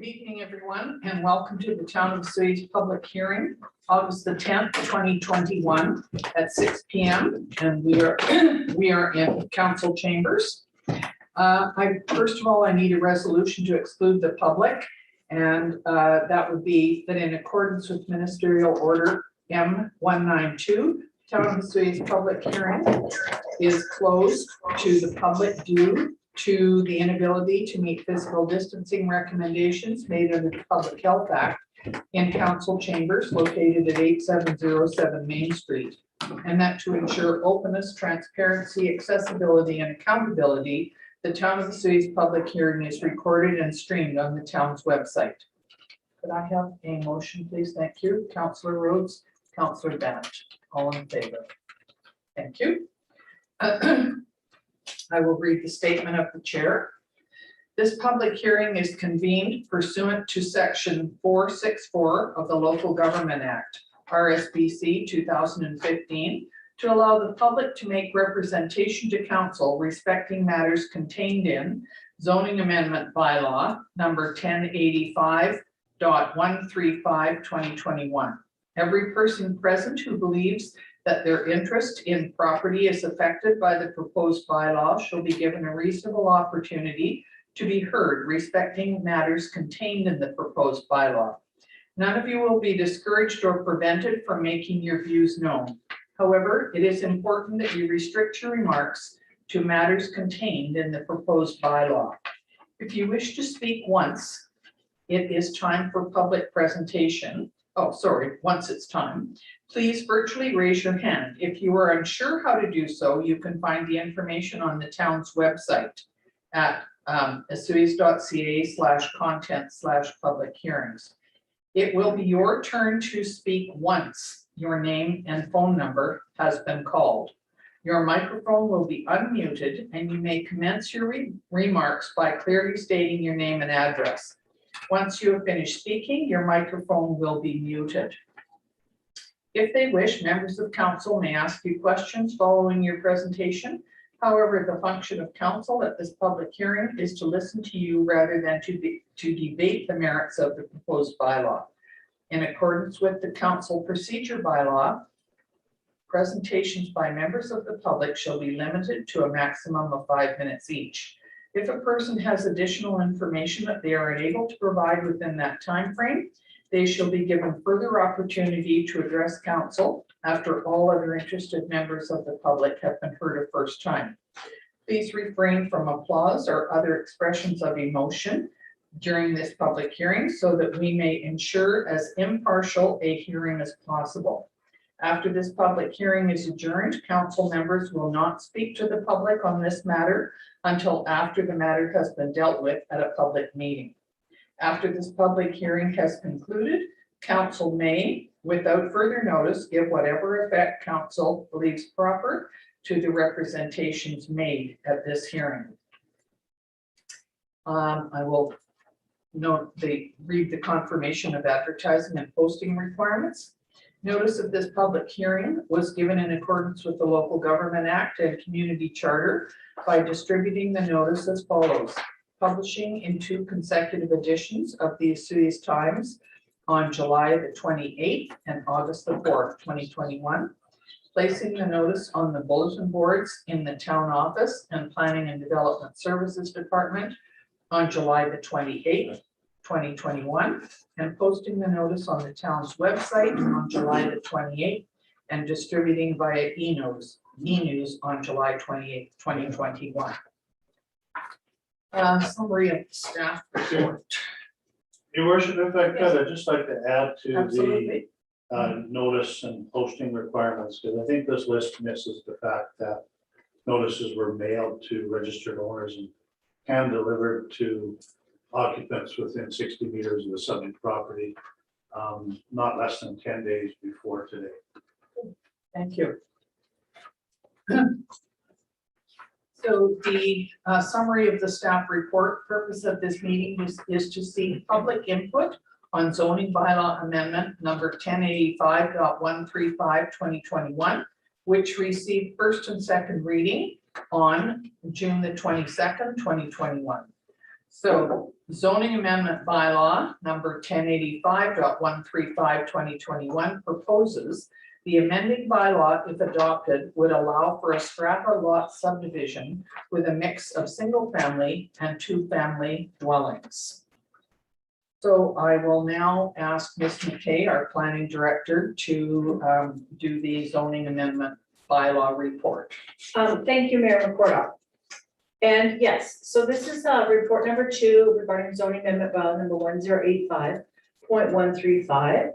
Good evening, everyone, and welcome to the Town of Hillside's public hearing, August the 10th, 2021 at 6 p.m. And we are in council chambers. First of all, I need a resolution to exclude the public, and that would be that in accordance with Ministerial Order M192, Town of Hillside's public hearing is closed to the public due to the inability to meet physical distancing recommendations made under the Public Health Act in council chambers located at 8707 Main Street, and that to ensure openness, transparency, accessibility, and accountability, the Town of Hillside's public hearing is recorded and streamed on the town's website. Could I have a motion, please? Thank you. Councillor Rhodes, Councillor Bennett, all in favor. Thank you. I will read the statement of the chair. This public hearing is convened pursuant to section 464 of the Local Government Act, RSBC 2015, to allow the public to make representation to council respecting matters contained in zoning amendment bylaw number 1085.135/2021. Every person present who believes that their interest in property is affected by the proposed bylaw shall be given a reasonable opportunity to be heard respecting matters contained in the proposed bylaw. None of you will be discouraged or prevented from making your views known. However, it is important that you restrict your remarks to matters contained in the proposed bylaw. If you wish to speak once, it is time for public presentation. Once it's time, please virtually raise your hand. If you are unsure how to do so, you can find the information on the town's website at asuis.ca/content/public hearings. It will be your turn to speak once your name and phone number has been called. Your microphone will be unmuted and you may commence your remarks by clearly stating your name and address. Once you have finished speaking, your microphone will be muted. If they wish, members of council may ask you questions following your presentation. However, the function of council at this public hearing is to listen to you rather than to debate the merits of the proposed bylaw. In accordance with the council procedure bylaw, presentations by members of the public shall be limited to a maximum of 5 minutes each. If a person has additional information that they are unable to provide within that time frame, they shall be given further opportunity to address council after all other interested members of the public have been heard a first time. Please refrain from applause or other expressions of emotion during this public hearing so that we may ensure as impartial a hearing as possible. After this public hearing is adjourned, council members will not speak to the public on this matter until after the matter has been dealt with at a public meeting. After this public hearing has concluded, council may, without further notice, give whatever effect council believes proper to the representations made at this hearing. I will read the confirmation of advertising and posting requirements. Notice of this public hearing was given in accordance with the Local Government Act and Community Charter by distributing the notice as follows: publishing in 2 consecutive editions of the Hillside Times on July the 28th and August the 4th, 2021, placing the notice on the bulletin boards in the town office and Planning and Development Services Department on July the 28th, 2021, and posting the notice on the town's website on July the 28th and distributing via e-news on July 28th, 2021. Summary of the staff report. Your worship, if I could, I'd just like to add to Absolutely. the notice and posting requirements, because I think this list misses the fact that notices were mailed to registered owners and hand delivered to occupants within 60 meters of the subject property, not less than 10 days before today. Thank you. So the summary of the staff report. Purpose of this meeting is to seek public input on zoning bylaw amendment number 1085.135/2021, which received first and second reading on June the 22nd, 2021. So zoning amendment bylaw number 1085.135/2021 proposes the amending bylaw, if adopted, would allow for a strata lot subdivision with a mix of single-family and two-family dwellings. So I will now ask Ms. McKay, our planning director, to do the zoning amendment bylaw report. Thank you, Mayor McCordock. And yes, so this is report number 2 regarding zoning amendment bylaw number 1085.135.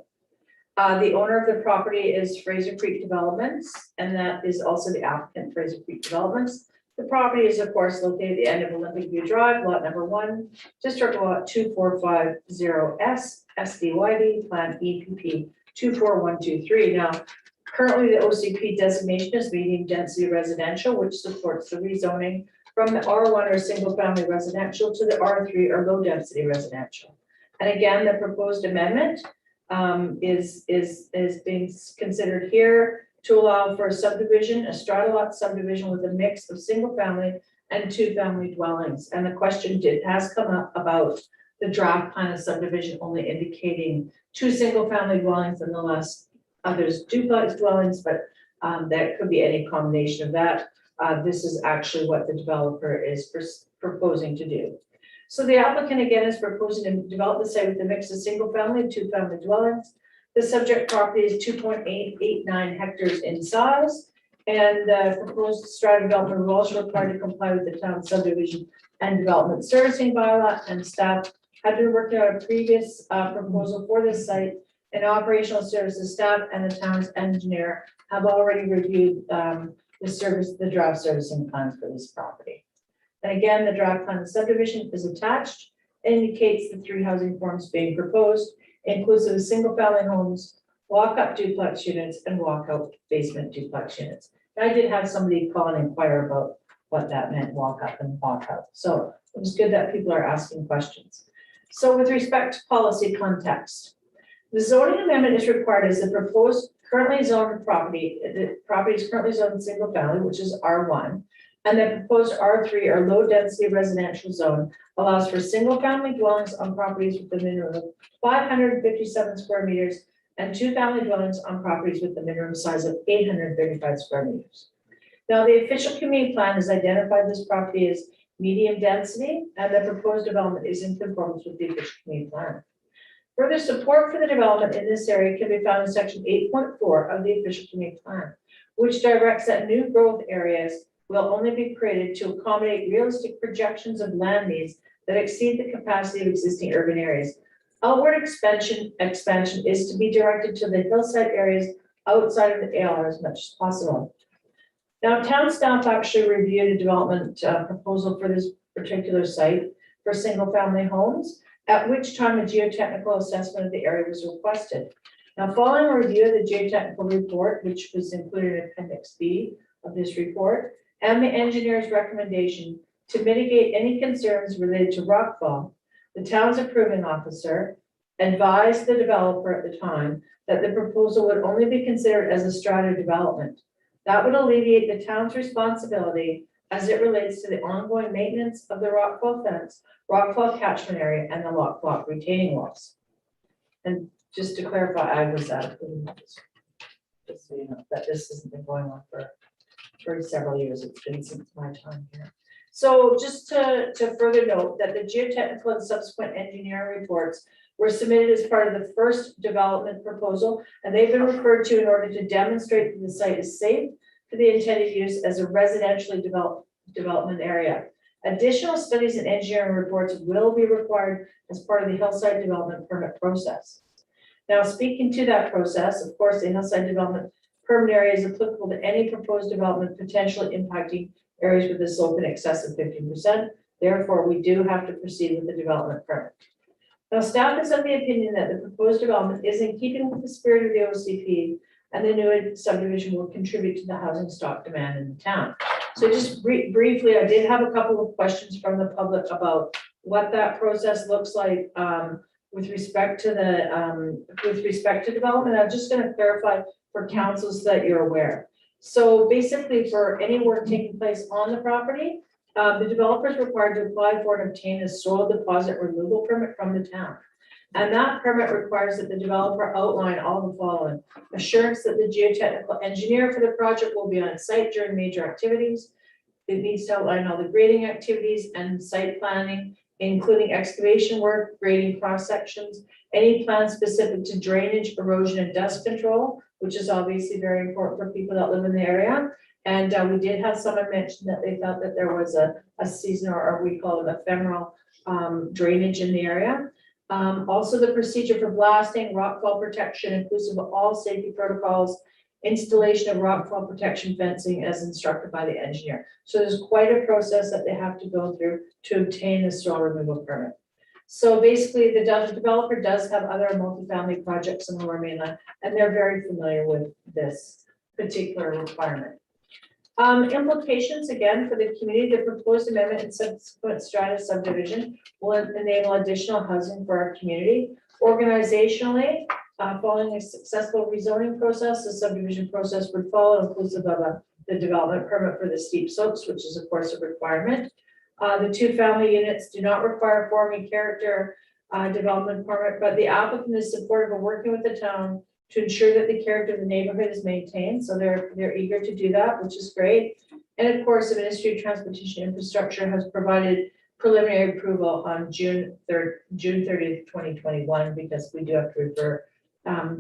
The owner of the property is Fraser Creek Developments, and that is also the applicant, Fraser Creek Developments. The property is, of course, located at the end of Olympic View Drive, lot number 1, district lot 2450S, SDYD, plan EPP 24123. Now, currently the OCP designation is medium density residential, which supports the rezoning from the R1 or single family residential to the R3 or low density residential. And again, the proposed amendment is being considered here to allow for a subdivision, a strata lot subdivision with a mix of single family and two family dwellings. And the question has come up about the draft plan of subdivision only indicating 2 single family dwellings and the less others duplex dwellings, but that could be any combination of that. This is actually what the developer is proposing to do. So the applicant again is proposing to develop the site with a mix of single family and two family dwellings. The subject property is 2.889 hectares in size, and the proposed strata development will also required to comply with the town subdivision and development servicing bylaw, and staff had been working on a previous proposal for this site, and operational services staff and the town's engineer have already reviewed the draft servicing plans for this property. And again, the draft plan of subdivision is attached, indicates the 3 housing forms being proposed, inclusive of single family homes, walk-up duplex units, and walk-out basement duplex units. And I did have somebody call and inquire about what that meant, walk-up and walk-out. So it was good that people are asking questions. So with respect to policy context, the zoning amendment is required as the proposed currently zoned property. The property is currently zoned single family, which is R1, and the proposed R3 or low density residential zone allows for single family dwellings on properties with a minimum of 557 square meters and two family dwellings on properties with a minimum size of 835 square meters. Now, the official community plan has identified this property as medium density, and the proposed development is in conformance with the official community plan. Further support for the development in this area can be found in section 8.4 of the official community plan, which directs that new growth areas will only be created to accommodate realistic projections of land needs that exceed the capacity of existing urban areas. Outward expansion is to be directed to the hillside areas outside of the ALR as much as possible. Now, town staff actually reviewed a development proposal for this particular site for single family homes, at which time a geotechnical assessment of the area was requested. Now, following a review of the geotechnical report, which was included in Appendix B of this report, and the engineer's recommendation to mitigate any concerns related to rockfall, the town's approving officer advised the developer at the time that the proposal would only be considered as a strata development. That would alleviate the town's responsibility as it relates to the ongoing maintenance of the rockfall fence, rockfall catchment area, and the lock retaining walls. And just to clarify, I was just so you know, that this hasn't been going on for several years. It's been since my time here. So just to further note that the geotechnical and subsequent engineering reports were submitted as part of the first development proposal, and they've been referred to in order to demonstrate that the site is safe for the intended use as a residentially developed development area. Additional studies and engineering reports will be required as part of the Hillside development permit process. Now, speaking to that process, of course, the Hillside development permit area is applicable to any proposed development potentially impacting areas with a slope in excess of 50%. Therefore, we do have to proceed with the development permit. Now, staff is of the opinion that the proposed development is in keeping with the spirit of the OCP, and the new subdivision will contribute to the housing stock demand in the town. So just briefly, I did have a couple of questions from the public about what that process looks like with respect to development. I'm just going to clarify for councils so that you're aware. So basically, for any work taking place on the property, The developer is required to apply for and obtain a soil deposit removal permit from the town. And that permit requires that the developer outline all the following: assurance that the geotechnical engineer for the project will be on site during major activities. It needs to outline all the grading activities and site planning, including excavation work, grading cross sections, any plans specific to drainage, erosion, and dust control, which is obviously very important for people that live in the area. And we did have someone mention that they thought that there was a seasonal, or we call it ephemeral, drainage in the area. Also the procedure for blasting, rockfall protection, inclusive of all safety protocols, installation of rockfall protection fencing as instructed by the engineer. So there's quite a process that they have to go through to obtain the soil removal permit. So basically, the developer does have other multifamily projects in the Lower Mainland, and they're very familiar with this particular requirement. Implications, again, for the community, the proposed amendment and subsequent strata subdivision will enable additional housing for our community. Organizationally, following a successful rezoning process, the subdivision process would follow, inclusive of the development permit for the steep slopes, which is of course a requirement. The two family units do not require forming character development permit, but the applicant is supportive of working with the town to ensure that the character of the neighborhood is maintained. So they're eager to do that, which is great. And of course, the Ministry of Transportation Infrastructure has provided preliminary approval on June 30th, 2021, because we do have to refer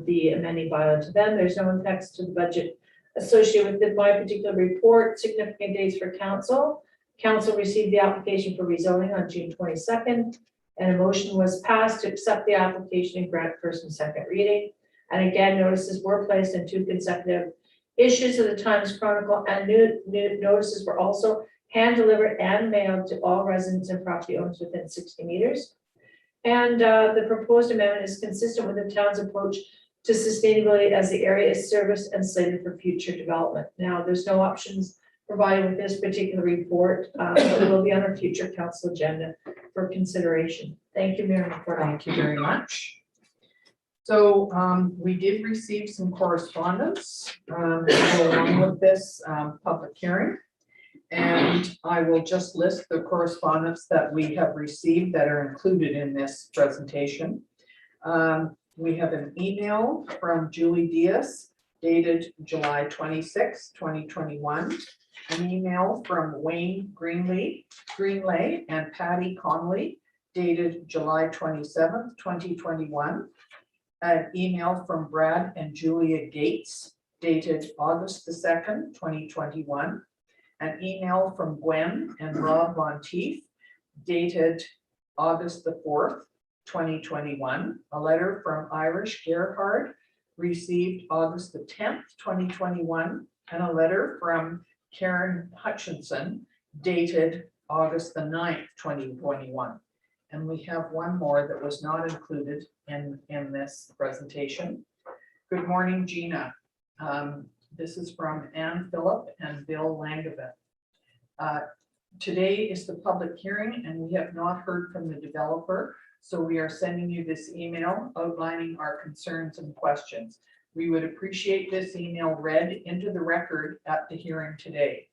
the amending bylaw to them. There's no impacts to the budget associated with my particular report. Significant dates for council. Council received the application for rezoning on June 22nd, and a motion was passed to accept the application and grant first and second reading. And again, notices were placed in 2 consecutive issues of the Times Chronicle, and new notices were also hand delivered and mailed to all residents and property owners within 60 meters. And the proposed amendment is consistent with the town's approach to sustainability as the area is serviced and slated for future development. Now, there's no options provided with this particular report, but it will be on our future council agenda for consideration. Thank you, Mayor. Thank you very much. So we did receive some correspondence along with this public hearing. And I will just list the correspondence that we have received that are included in this presentation. We have an email from Julie Diaz dated July 26, 2021. An email from Wayne Greenlay and Patty Connolly dated July 27th, 2021. An email from Brad and Julia Gates dated August the 2nd, 2021. An email from Gwen and Rob Monteith dated August the 4th, 2021. A letter from Irish Gerhard received August the 10th, 2021. And a letter from Karen Hutchinson dated August the 9th, 2021. And we have one more that was not included in this presentation. Good morning, Gina. This is from Ann Phillip and Bill Langevin. Today is the public hearing and we have not heard from the developer. So we are sending you this email outlining our concerns and questions. We would appreciate this email read into the record at the hearing today.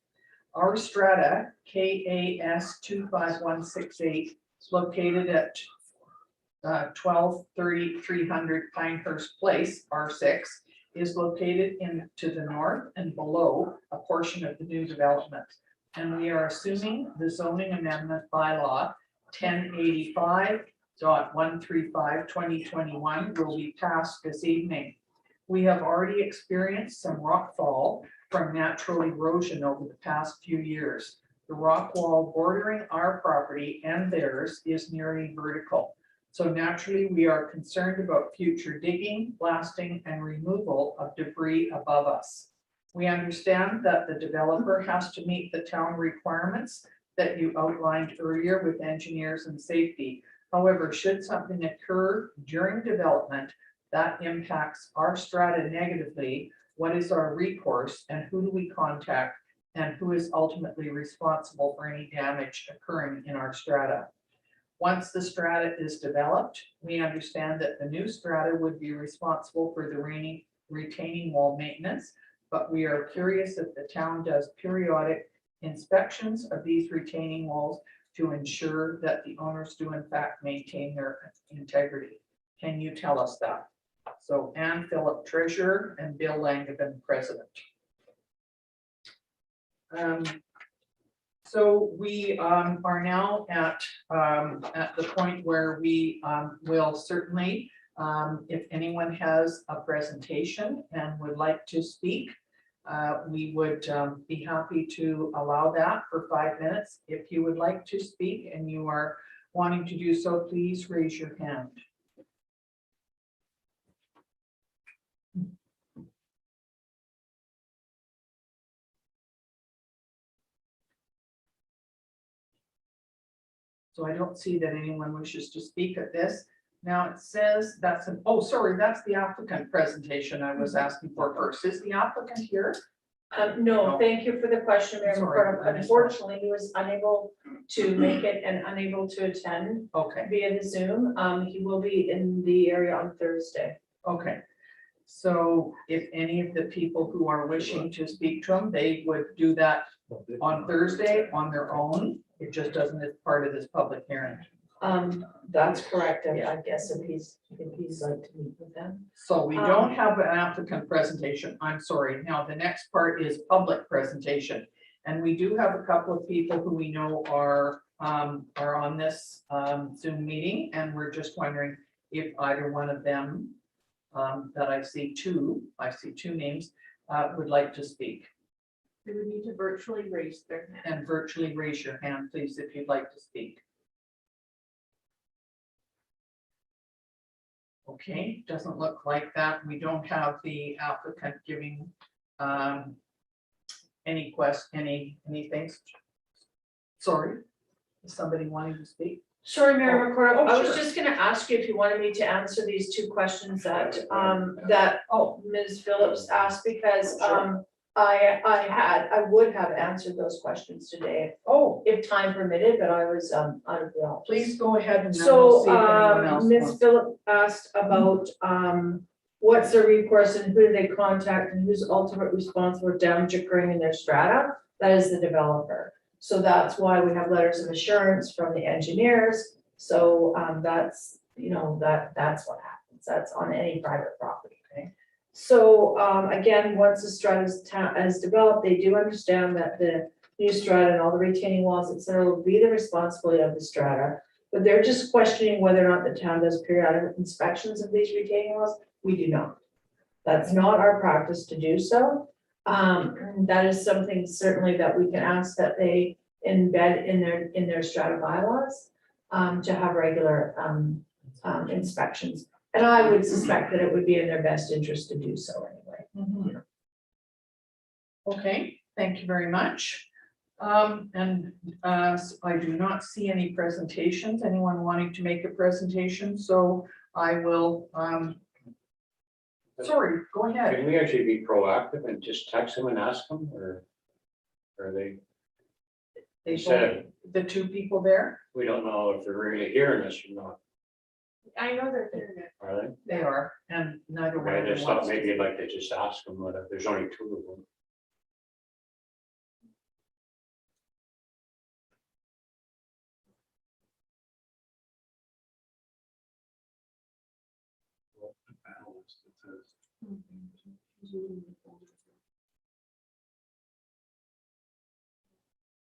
Our strata, KAS 25168, is located at 1230-300 Pinehurst Place, R6, is located to the north and below a portion of the new development. And we are assuming the zoning amendment bylaw 1085.135/2021 will be passed this evening. We have already experienced some rockfall from natural erosion over the past few years. The rock wall bordering our property and theirs is nearly vertical. So naturally, we are concerned about future digging, blasting, and removal of debris above us. We understand that the developer has to meet the town requirements that you outlined earlier with engineers and safety. However, should something occur during development that impacts our strata negatively, what is our recourse and who do we contact and who is ultimately responsible for any damage occurring in our strata? Once the strata is developed, we understand that the new strata would be responsible for the retaining wall maintenance, but we are curious if the town does periodic inspections of these retaining walls to ensure that the owners do in fact maintain their integrity. Can you tell us that? So Ann Phillip, treasurer, and Bill Langevin, president. So we are now at the point where we will certainly, if anyone has a presentation and would like to speak, we would be happy to allow that for 5 minutes. If you would like to speak and you are wanting to do so, please raise your hand. So I don't see that anyone wishes to speak at this. Now it says that's an, oh, sorry, that's the applicant presentation I was asking for first. Is the applicant here? No, thank you for the question, Mayor Sorry, McCordum. Unfortunately, he was unable to make it and unable to attend Okay, via the Zoom. He will be in the area on Thursday. okay. So if any of the people who are wishing to speak to him, they would do that on Thursday on their own. It just doesn't as part of this public hearing. That's correct. I guess if he's like to meet with them. So we don't have an applicant presentation. I'm sorry. Now, the next part is public presentation. And we do have a couple of people who we know are on this Zoom meeting, and we're just wondering if either one of them that I see two names would like to speak. They would need to virtually raise their hand. And virtually raise your hand, please, if you'd like to speak. Okay, doesn't look like that. We don't have the applicant giving anything. Sorry, is somebody wanting to speak? Sorry, Mayor McCordum. Oh, I was sure. just gonna ask you if you wanted me to answer these two questions that Ms. Phillips asked, because Sure. I would have answered those questions today Oh, if time permitted, but I was out of the office. please go ahead and then we'll So, see if anyone else Ms. wants. Phillip asked about, what's the recourse and who do they contact and who's ultimate responsible for damage occurring in their strata? That is the developer. So that's why we have letters of assurance from the engineers. So, that's, that's what happens. That's on any private property, okay? So, again, once the strata is developed, they do understand that the new strata and all the retaining walls, et cetera, will be the responsibility of the strata. But they're just questioning whether or not the town does periodic inspections of these retaining walls. We do not. That's not our practice to do so. That is something certainly that we can ask that they embed in their strata bylaws, to have regular, inspections. And I would suspect that it would be in their best interest to do so anyway. Mhm. Okay, thank you very much. I do not see any presentations, anyone wanting to make a presentation, so I will, sorry, go ahead. Can we actually be proactive and just text them and ask them, or are they, They said- both- the two people there, we don't know if they're really hearing us or not, I know they're doing it. are they? they are, and neither one I of them just thought wants maybe to. I'd like to just ask them, whether there's only two of them.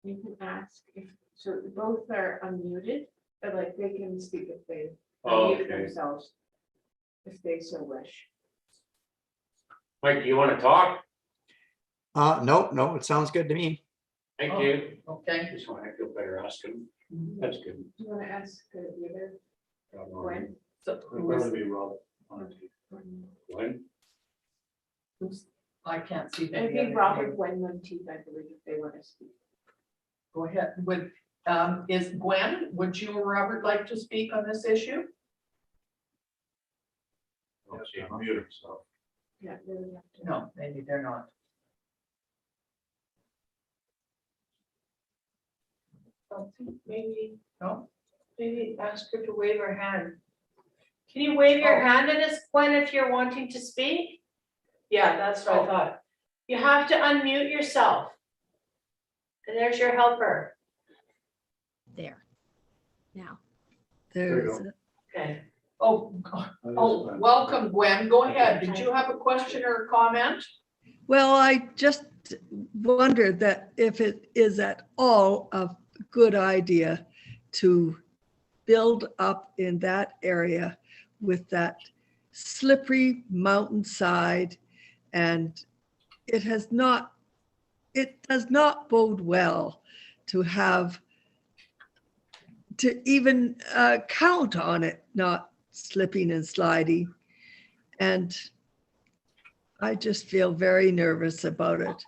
You can ask if, so both are unmuted, but like they can speak if they Oh, unmute okay. themselves. If they so wish. Mike, do you want to talk? No, it sounds good to me. Thank Oh. you. Okay, Just want to feel better asking. That's good. Do you want to ask the other Gwen? so It'd probably be Rob. When? I can't see that. I think Robert, Gwen, Monteith, I believe, if they want to speak. Go ahead, is Gwen, would you or Robert like to speak on this issue? Mute himself. Yeah, they would have to. No, maybe they're not. Maybe, No, maybe ask her to wave her hand. Can you wave your Oh. hand at us, Gwen, if you're wanting to speak? Yeah, that's what I Oh. thought. You have to unmute yourself. And there's your helper. There. Now. There you There's, go. Okay. Welcome, Gwen. Go ahead. Did you have a question or a comment? well, I just wondered that if it is at all a good idea to build up in that area with that slippery mountainside, and it does not bode well to have to even count on it not slipping and sliding. And I just feel very nervous about it.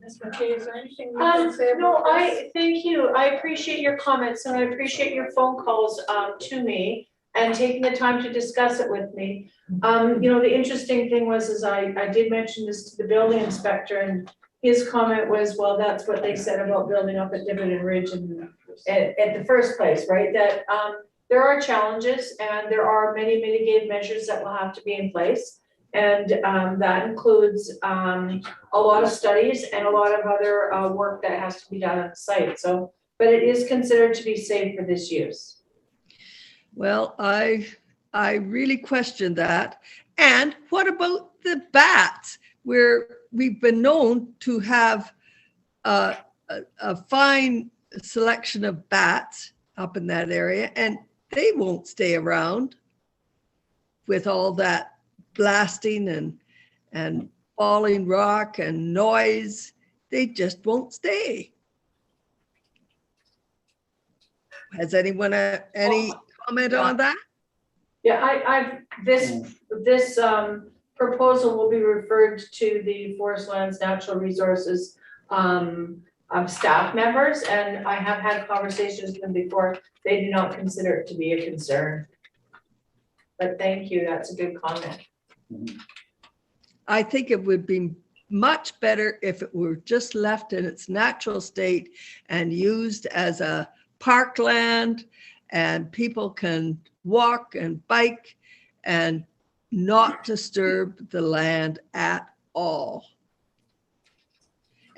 Ms. McKay, is there anything you can say No, about this? thank you. I appreciate your comments and I appreciate your phone calls to me and taking the time to discuss it with me. The interesting thing is I did mention this to the building inspector and his comment was, well, that's what they said about building up at Dividend Ridge and at the first place, right? That there are challenges and there are many mitigated measures that will have to be in place. And that includes a lot of studies and a lot of other work that has to be done at the site. So, but it is considered to be safe for this use. Well, I really question that. And what about the bats, where we've been known to have a fine selection of bats up in that area, and they won't stay around with all that blasting and falling rock and noise. They just won't stay. Has anyone any comment on that? Yeah, this proposal will be referred to the Forest Lands Natural Resources staff members, and I have had conversations with them before. They do not consider it to be a concern. But thank you, that's a good comment. I think it would be much better if it were just left in its natural state and used as a parkland, and people can walk and bike and not disturb the land at all.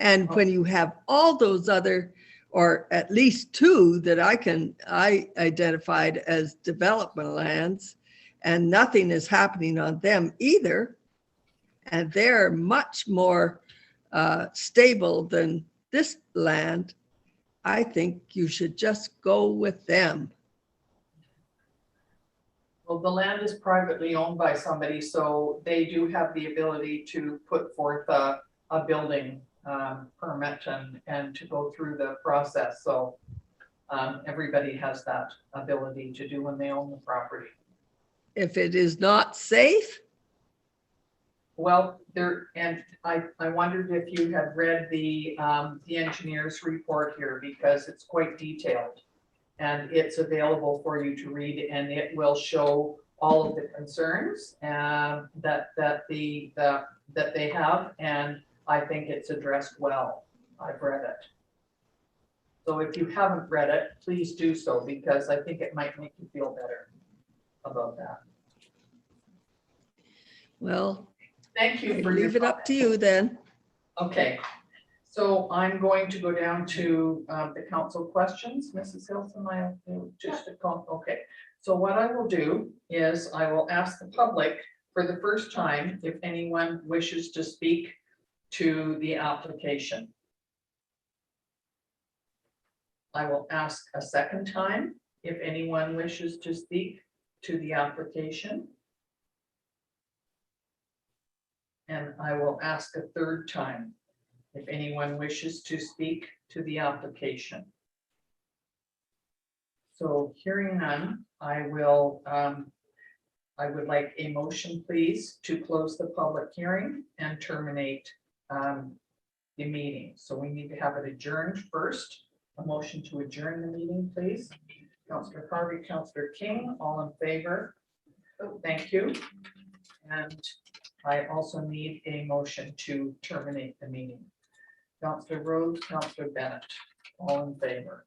And when you have all those other, or at least two that I identified as development lands, and nothing is happening on them either, and they're much more stable than this land, I think you should just go with them. Well, the land is privately owned by somebody, so they do have the ability to put forth a building permit and to go through the process. So everybody has that ability to do when they own the property. If it is not safe, well, and I wondered if you had read the engineer's report here, because it's quite detailed. And it's available for you to read, and it will show all of the concerns that they have, and I think it's addressed well. I've read it. So if you haven't read it, please do so, because I think it might make you feel better about that. well, Thank you for your leave it up to you then. Okay, so I'm going to go down to the council questions. Mrs. Hilton, just a call. Okay, so what I will do is I will ask the public for the first time if anyone wishes to speak to the application. I will ask a second time if anyone wishes to speak to the application. And I will ask a third time if anyone wishes to speak to the application. So hearing none, I would like a motion, please, to close the public hearing and terminate the meeting. So we need to have it adjourned first. A motion to adjourn the meeting, please. Councillor Harvey, Councillor King, all in favor? Thank you. And I also need a motion to terminate the meeting. Councillor Rhodes, Councillor Bennett, all in favor.